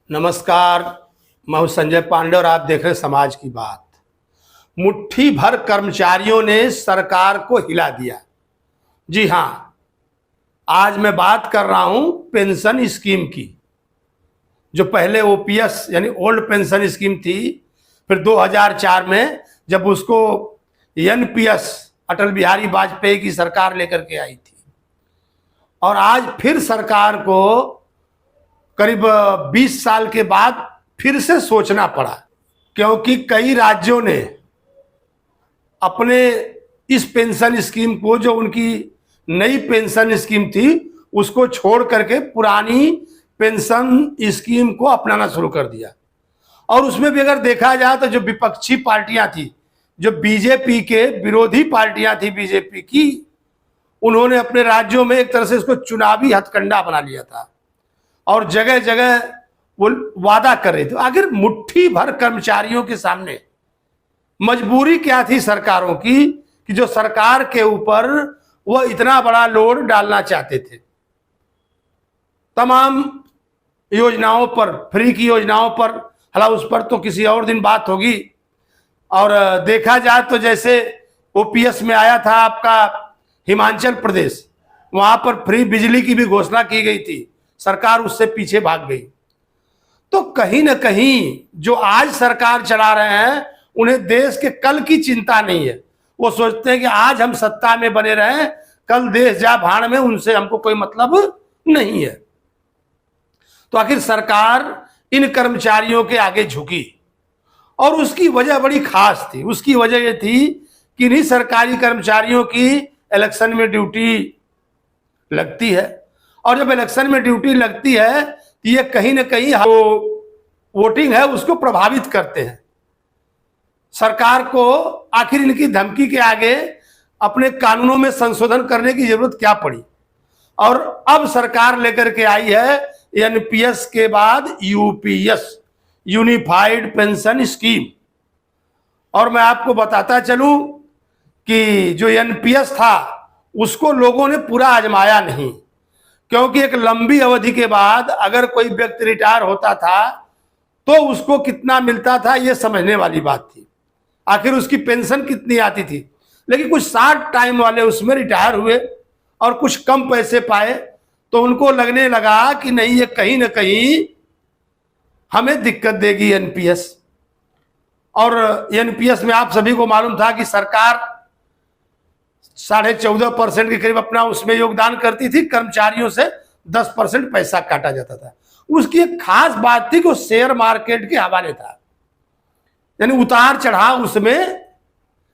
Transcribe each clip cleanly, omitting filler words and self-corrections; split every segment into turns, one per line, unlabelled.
नमस्कार। मैं हूं संजय पांडे और आप देख रहे हैं समाज की बात। मुट्ठी भर कर्मचारियों ने सरकार को हिला दिया। जी हां, आज मैं बात कर रहा हूं पेंशन स्कीम की। जो पहले ओपीएस यानी ओल्ड पेंशन स्कीम थी, फिर 2004 में जब उसको एनपीएस अटल बिहारी वाजपेयी की सरकार लेकर के आई थी, और आज फिर सरकार को करीब 20 साल के बाद फिर से सोचना पड़ा, क्योंकि कई राज्यों ने अपने इस पेंशन स्कीम को, जो उनकी नई पेंशन स्कीम थी, उसको छोड़ करके पुरानी पेंशन स्कीम को अपनाना शुरू कर दिया। और उसमें भी अगर देखा जाए तो जो विपक्षी पार्टियां थी, जो बीजेपी के विरोधी पार्टियां थी बीजेपी की, उन्होंने अपने राज्यों में एक तरह से इसको चुनावी हथकंडा बना लिया था और जगह जगह वो वादा कर रहे थे। आखिर मुट्ठी भर कर्मचारियों के सामने मजबूरी क्या थी सरकारों की, कि जो सरकार के ऊपर वो इतना बड़ा लोड डालना चाहते थे। तमाम योजनाओं पर, फ्री की योजनाओं पर, हालांकि उस पर तो किसी और दिन बात होगी। और देखा जाए तो जैसे ओपीएस में आया था आपका हिमाचल प्रदेश, वहां पर फ्री बिजली की भी घोषणा की गई थी, सरकार उससे पीछे भाग गई। तो कहीं ना कहीं जो आज सरकार चला रहे हैं, उन्हें देश के कल की चिंता नहीं है। वो सोचते हैं कि आज हम सत्ता में बने रहें, कल देश जा भाड़ में, उनसे हमको कोई मतलब नहीं है। तो आखिर सरकार इन कर्मचारियों के आगे झुकी, और उसकी वजह बड़ी खास थी। उसकी वजह ये थी कि इन्हीं सरकारी कर्मचारियों की इलेक्शन में ड्यूटी लगती है, और जब इलेक्शन में ड्यूटी लगती है तो ये कहीं ना कहीं वोटिंग है उसको प्रभावित करते हैं। सरकार को आखिर इनकी धमकी के आगे अपने कानूनों में संशोधन करने की जरूरत क्या पड़ी। और अब सरकार लेकर के आई है एनपीएस के बाद यूपीएस, यूनिफाइड पेंशन स्कीम। और मैं आपको बताता चलूं कि जो एनपीएस था उसको लोगों ने पूरा आजमाया नहीं, क्योंकि एक लंबी अवधि के बाद अगर कोई व्यक्ति रिटायर होता था तो उसको कितना मिलता था, यह समझने वाली बात थी। आखिर उसकी पेंशन कितनी आती थी। लेकिन कुछ 60 टाइम वाले उसमें रिटायर हुए और कुछ कम पैसे पाए, तो उनको लगने लगा कि नहीं, ये कहीं ना कहीं हमें दिक्कत देगी एनपीएस। और एनपीएस में आप सभी को मालूम था कि सरकार 14.5% के करीब अपना उसमें योगदान करती थी, कर्मचारियों से 10% पैसा काटा जाता था। उसकी एक खास बात थी कि वो शेयर मार्केट के हवाले था, यानी उतार चढ़ाव उसमें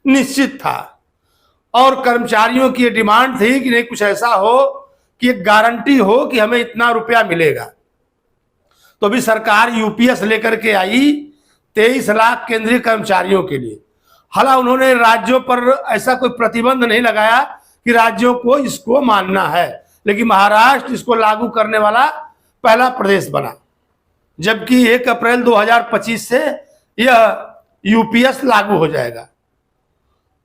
निश्चित था। और कर्मचारियों की डिमांड थी कि नहीं, कुछ ऐसा हो कि एक गारंटी हो कि हमें इतना रुपया मिलेगा। तो अभी सरकार यूपीएस लेकर के आई 23 लाख केंद्रीय कर्मचारियों के लिए। हालांकि उन्होंने राज्यों पर ऐसा कोई प्रतिबंध नहीं लगाया कि राज्यों को इसको मानना है, लेकिन महाराष्ट्र इसको लागू करने वाला पहला प्रदेश बना, जबकि 1 अप्रैल 2025 से यह यूपीएस लागू हो जाएगा।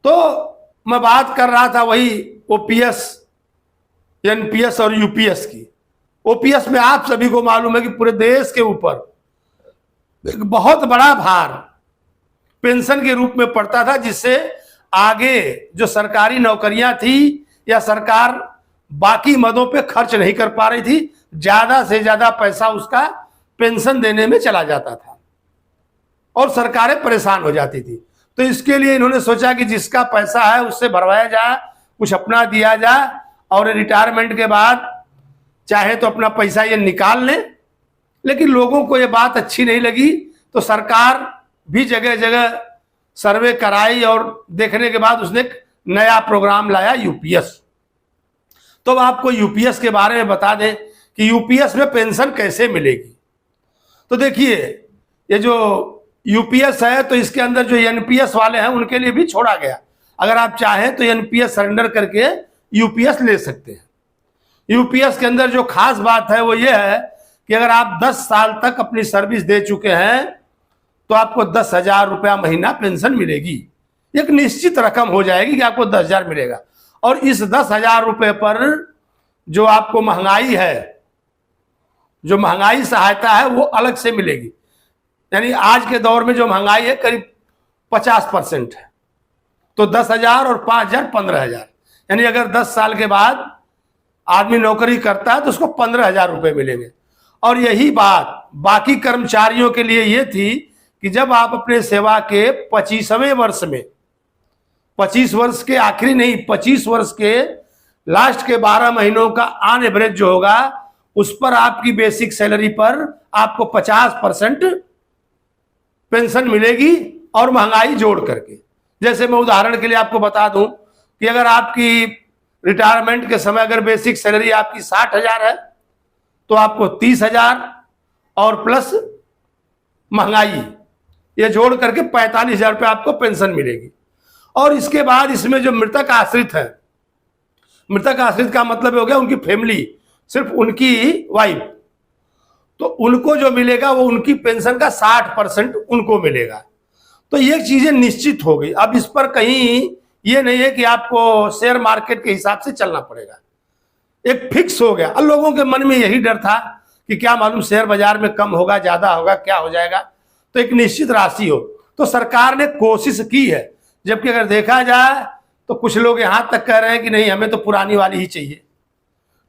तो मैं बात कर रहा था वही ओपीएस, एनपीएस और यूपीएस की। ओपीएस में आप सभी को मालूम है कि पूरे देश के ऊपर एक बहुत बड़ा भार पेंशन के रूप में पड़ता था, जिससे आगे जो सरकारी नौकरियां थी या सरकार बाकी मदों पे खर्च नहीं कर पा रही थी, ज्यादा से ज्यादा पैसा उसका पेंशन देने में चला जाता था और सरकारें परेशान हो जाती थी। तो इसके लिए इन्होंने सोचा कि जिसका पैसा है उससे भरवाया जाए, कुछ अपना दिया जाए, और रिटायरमेंट के बाद चाहे तो अपना पैसा ये निकाल लें। लेकिन लोगों को ये बात अच्छी नहीं लगी, तो सरकार भी जगह जगह सर्वे कराई और देखने के बाद उसने एक नया प्रोग्राम लाया, यूपीएस। तो अब आपको यूपीएस के बारे में बता दें कि यूपीएस में पेंशन कैसे मिलेगी। तो देखिए, ये जो यूपीएस है तो इसके अंदर जो एनपीएस वाले हैं उनके लिए भी छोड़ा गया। अगर आप चाहें तो एनपीएस सरेंडर करके यूपीएस ले सकते हैं। यूपीएस के अंदर जो खास बात है वो ये है कि अगर आप 10 साल तक अपनी सर्विस दे चुके हैं तो आपको 10,000 रुपया महीना पेंशन मिलेगी। एक निश्चित रकम हो जाएगी कि आपको 10,000 मिलेगा। और इस 10,000 रुपये पर जो आपको महंगाई है जो महंगाई सहायता है वो अलग से मिलेगी। यानी आज के दौर में जो महंगाई है करीब 50% है, तो 10,000 और 5,000 15,000, यानी अगर 10 साल के बाद आदमी नौकरी करता है तो उसको 15,000 रुपये मिलेंगे। और यही बात बाकी कर्मचारियों के लिए ये थी कि जब आप अपने सेवा के 25वें वर्ष में, 25 वर्ष के आखिरी नहीं, 25 वर्ष के लास्ट के 12 महीनों का ऑन एवरेज जो होगा उस पर आपकी बेसिक सैलरी पर आपको 50% पेंशन मिलेगी, और महंगाई जोड़ करके। जैसे मैं उदाहरण के लिए आपको बता दूं कि अगर आपकी रिटायरमेंट के समय अगर बेसिक सैलरी आपकी 60,000 है तो आपको 30,000 और प्लस महंगाई, ये जोड़ करके 45,000 रुपये आपको पेंशन मिलेगी। और इसके बाद इसमें जो मृतक आश्रित है, मृतक आश्रित का मतलब हो गया उनकी फैमिली, सिर्फ उनकी वाइफ, तो उनको जो मिलेगा वो उनकी पेंशन का 60% उनको मिलेगा। तो ये चीजें निश्चित हो गई। अब इस पर कहीं ये नहीं है कि आपको शेयर मार्केट के हिसाब से चलना पड़ेगा, एक फिक्स हो गया। अब लोगों के मन में यही डर था कि क्या मालूम शेयर बाजार में कम होगा, ज्यादा होगा, क्या हो जाएगा, तो एक निश्चित राशि हो। तो सरकार ने कोशिश की है, जबकि अगर देखा जाए तो कुछ लोग यहां तक कह रहे हैं कि नहीं हमें तो पुरानी वाली ही चाहिए,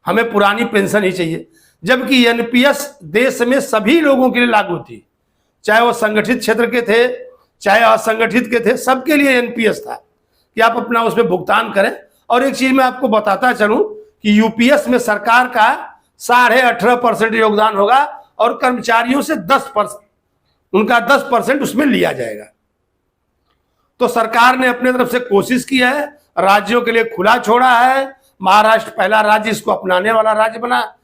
हमें पुरानी पेंशन ही चाहिए, जबकि एनपीएस देश में सभी लोगों के लिए लागू थी, चाहे वो संगठित क्षेत्र के थे चाहे असंगठित के थे, सबके लिए एनपीएस था कि आप अपना उसमें भुगतान करें। और एक चीज मैं आपको बताता चलूं कि यूपीएस में सरकार का 18.5% योगदान होगा और कर्मचारियों से 10%, उनका 10% उसमें लिया जाएगा। तो सरकार ने अपने तरफ से कोशिश की है, राज्यों के लिए खुला छोड़ा है। महाराष्ट्र पहला राज्य इसको अपनाने वाला राज्य बना,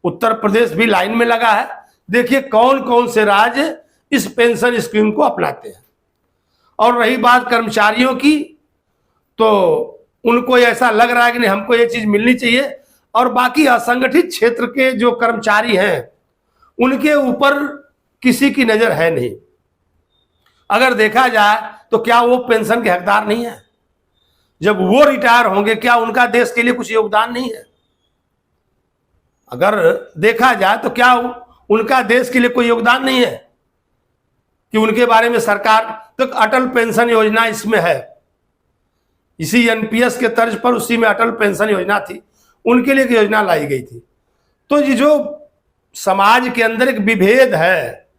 उत्तर प्रदेश भी लाइन में लगा है। देखिए कौन कौन से राज्य इस पेंशन स्कीम को अपनाते हैं। और रही बात कर्मचारियों की, तो उनको ऐसा लग रहा है कि नहीं हमको ये चीज मिलनी चाहिए, और बाकी असंगठित क्षेत्र के जो कर्मचारी हैं उनके ऊपर किसी की नजर है नहीं। अगर देखा जाए तो क्या वो पेंशन के हकदार नहीं है? जब वो रिटायर होंगे क्या उनका देश के लिए कुछ योगदान नहीं है? अगर देखा जाए तो क्या उनका देश के लिए कोई योगदान नहीं है कि उनके बारे में सरकार, तो अटल पेंशन योजना इसमें है, इसी एनपीएस के तर्ज पर उसी में अटल पेंशन योजना थी, उनके लिए एक योजना लाई गई थी। तो ये जो समाज के अंदर एक विभेद है,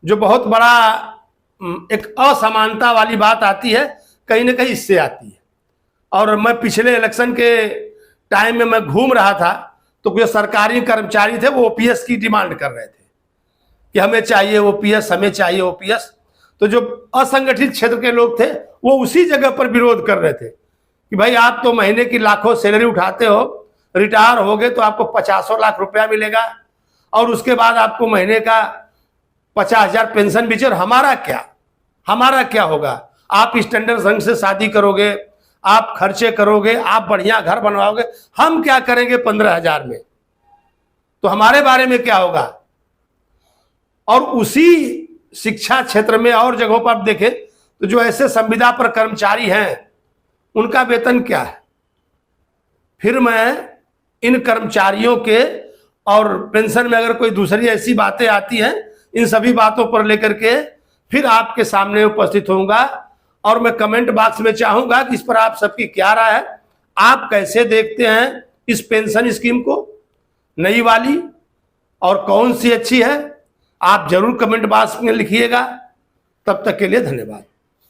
जो बहुत बड़ा एक असमानता वाली बात आती है, कहीं ना कहीं इससे आती है। और मैं पिछले इलेक्शन के टाइम में मैं घूम रहा था तो जो सरकारी कर्मचारी थे वो ओपीएस की डिमांड कर रहे थे कि हमें चाहिए ओपीएस, हमें चाहिए ओपीएस। तो जो असंगठित क्षेत्र के लोग थे वो उसी जगह पर विरोध कर रहे थे कि भाई आप तो महीने की लाखों सैलरी उठाते हो, रिटायर हो गए तो आपको 50 लाख रुपया मिलेगा और उसके बाद आपको महीने का 50,000 पेंशन भी चाहिए। हमारा क्या होगा? आप स्टैंडर्ड ढंग से शादी करोगे, आप खर्चे करोगे, आप बढ़िया घर बनवाओगे, हम क्या करेंगे 15,000 में? तो हमारे बारे में क्या होगा? और उसी शिक्षा क्षेत्र में और जगहों पर आप देखें तो जो ऐसे संविदा पर कर्मचारी हैं उनका वेतन क्या है? फिर मैं इन कर्मचारियों के और पेंशन में अगर कोई दूसरी ऐसी बातें आती हैं, इन सभी बातों पर लेकर के फिर आपके सामने उपस्थित होऊंगा। और मैं कमेंट बॉक्स में चाहूंगा कि इस पर आप सबकी क्या राय है, आप कैसे देखते हैं इस पेंशन स्कीम को, नई वाली, और कौन सी अच्छी है? आप जरूर कमेंट बॉक्स में लिखिएगा। तब तक के लिए धन्यवाद।